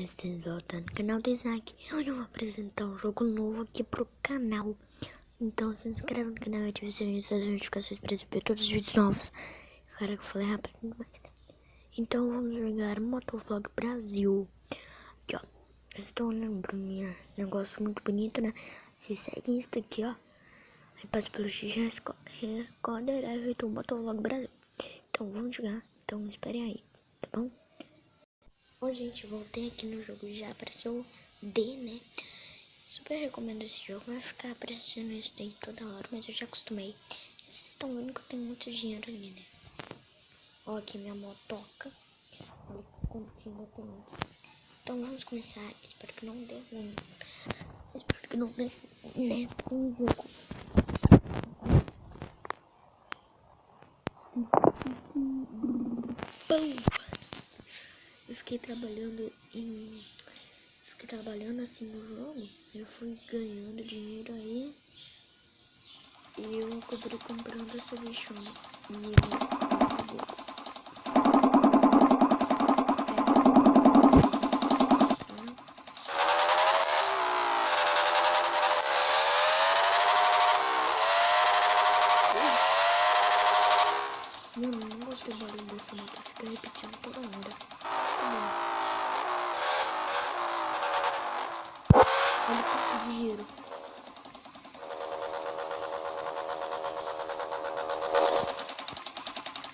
galera, estamos voltando no canal do Isaac. Hoje eu vou apresentar um jogo novo aqui pro canal. Então se inscreve no canal e ative as notificações para receber todos os vídeos novos. Cara, que eu falei rápido demais. Então vamos jogar Motovlog Brasil. Aqui, ó. Vocês estão olhando pro meu negócio muito bonito, né? Vocês seguem isso daqui, ó. Aí passa pelo X Recorder Everton Motovlog Brasil. Então vamos jogar. Então esperem aí, tá bom? Bom, gente, voltei aqui no jogo, já apareceu D, né? Super recomendo esse jogo, vai ficar aparecendo isso daí toda hora, mas eu já acostumei. Vocês estão vendo que eu tenho muito dinheiro ali, né? Ó, aqui minha motoca. Olha quanto dinheiro eu tenho. Então vamos começar, espero que não dê ruim. Espero que não dê né, um jogo. Pão! Eu fiquei trabalhando assim no jogo, eu fui ganhando dinheiro aí e eu acabei comprando essa bichona e mano, eu não gosto do barulho dessa moto, fica repetindo toda hora. Olha quanto dinheiro.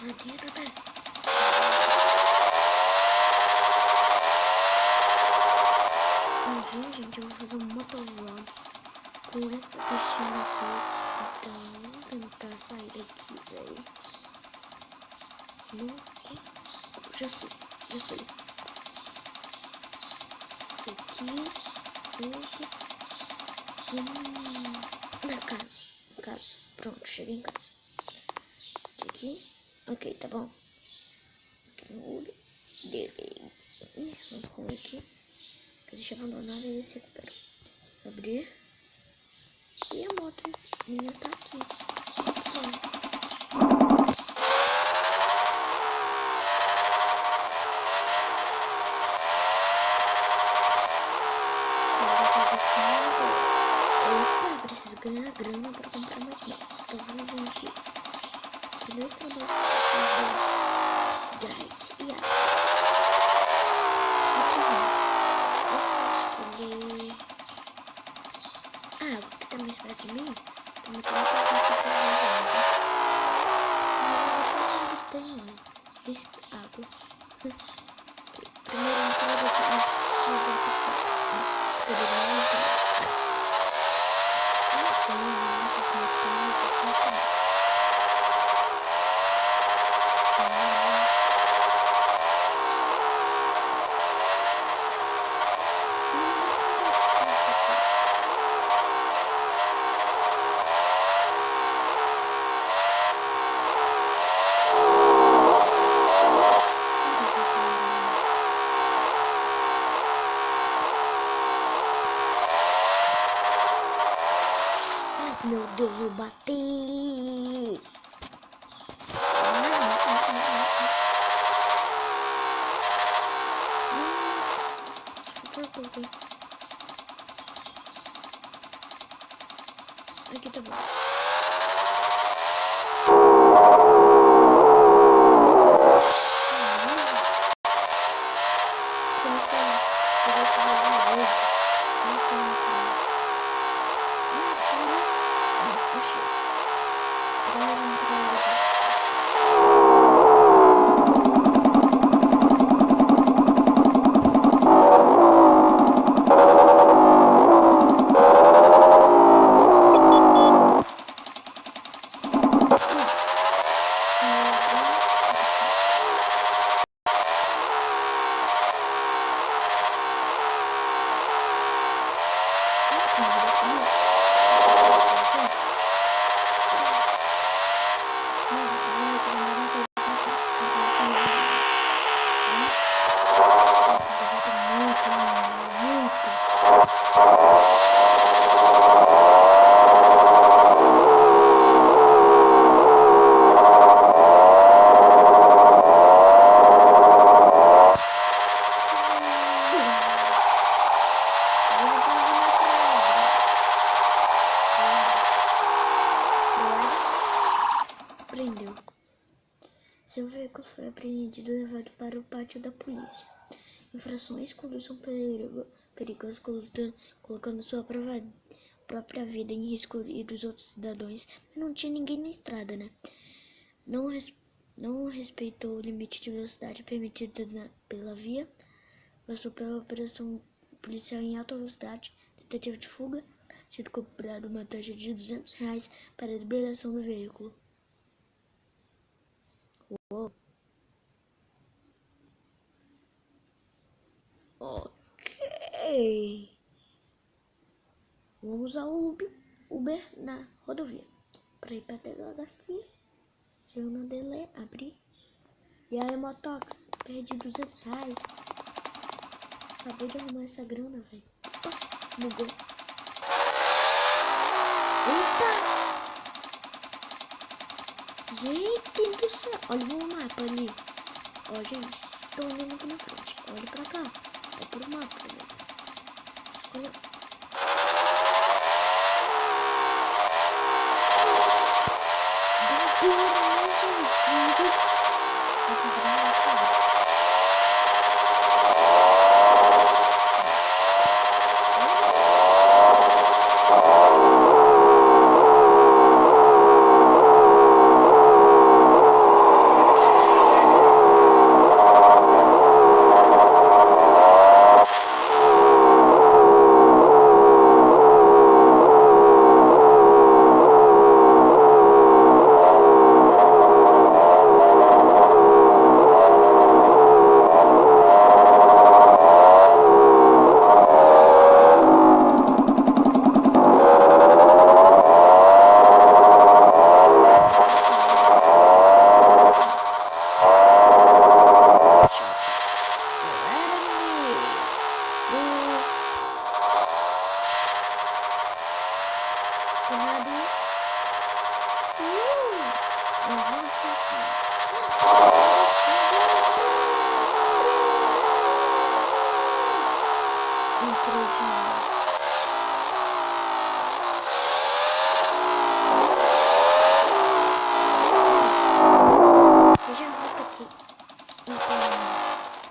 Olha o dinheiro, né? Hoje, gente, eu vou fazer um motovlog com essa bichinha aqui. Então, vamos tentar sair daqui, velho. Não consigo. Já sei. Isso aqui, tudo. Na casa. Pronto, cheguei em casa. Aqui. Ok, tá bom. Aqui no Uber. Delay. Vamos sair aqui. Deixa abandonada e se recupera. Abrir. E a moto minha tá aqui. Pronto. Opa, preciso ganhar grana pra comprar mais motos. Então vamos ver aqui. Tem dois trabalhos pra fazer. Guys, e aqui, o que tá mais perto de mim? Tá muito mais perto de mim. Tem água. Primeiro entrada aqui. Meu Deus, eu bati! Aqui tá bom. foi apreendido e levado para o pátio da polícia. Infrações quando são perigosas, colocando sua própria vida em risco e dos outros cidadãos. Mas não tinha ninguém na estrada, né? Não respeitou o limite de velocidade permitido pela via. Passou pela operação policial em alta velocidade. Tentativa de fuga. Sido cobrado uma taxa de R$ 200 para a liberação do veículo. Uou. Ok. Vamos ao Uber na rodovia. Para ir para a delegacia. Chego na dele, abri. E aí, Motox, perdi R$ 200. Acabei de arrumar essa grana, velho. Bugou. Eita! Gente do céu. Olha o mapa ali. Ó, gente, estou olhando aqui na frente. Olha pra cá. É pro mapa, velho. Olha.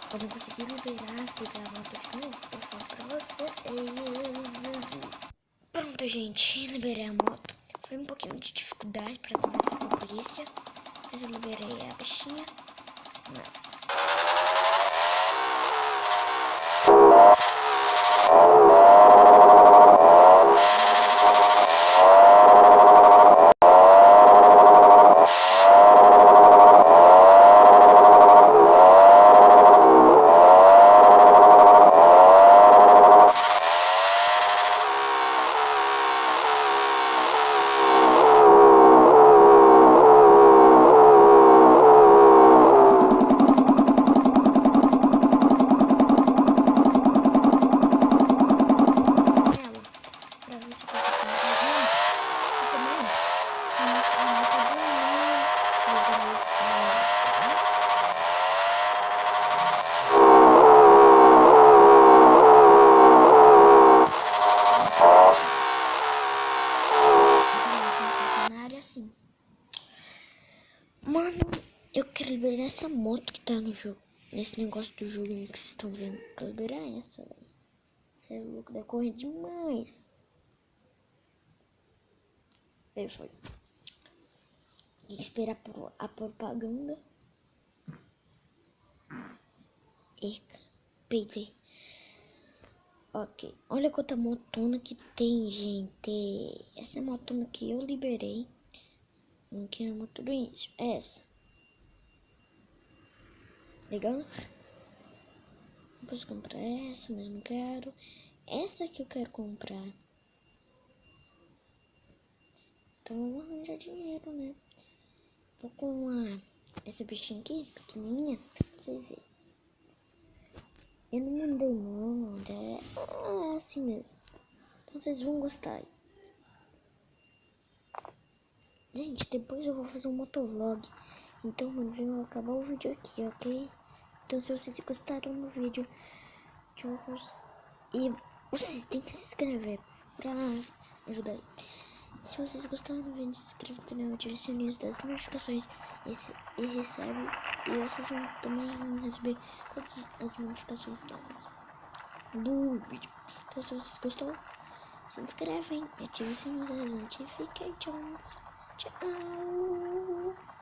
Quando eu conseguir liberar, pegar a moto de novo, eu falo pra você. Pronto, gente, liberei a moto. Foi um pouquinho de dificuldade pra conversar com a polícia, mas eu liberei a bichinha. Mas... assim. Mano, eu quero liberar essa moto que tá no jogo. Nesse negócio do jogo aí que vocês estão vendo. Quero liberar essa, velho. Você é louco, deve correr demais. Aí foi. Tem que esperar a propaganda. Eita, peitei. Ok, olha quanta motona que tem, gente. Essa motona que eu liberei. Não quero moto do início. É essa. Legal? Não posso comprar essa, mas não quero. Essa que eu quero comprar. Então eu vou arranjar dinheiro, né? Vou com essa bichinha aqui, pequenininha. Vocês verem. Eu não mandei não, é assim mesmo. Então vocês vão gostar. Gente, depois eu vou fazer um motovlog. Então, mano, vou acabar o vídeo aqui, ok? Então se vocês gostaram do vídeo, e vocês têm que se inscrever pra ajudar aí. Se vocês gostaram do vídeo, se inscreva no canal, ative o sininho das notificações e vocês também vão receber todas as notificações do vídeo. Então se vocês gostaram, se inscrevem, ative o sininho das notificações. Tchau!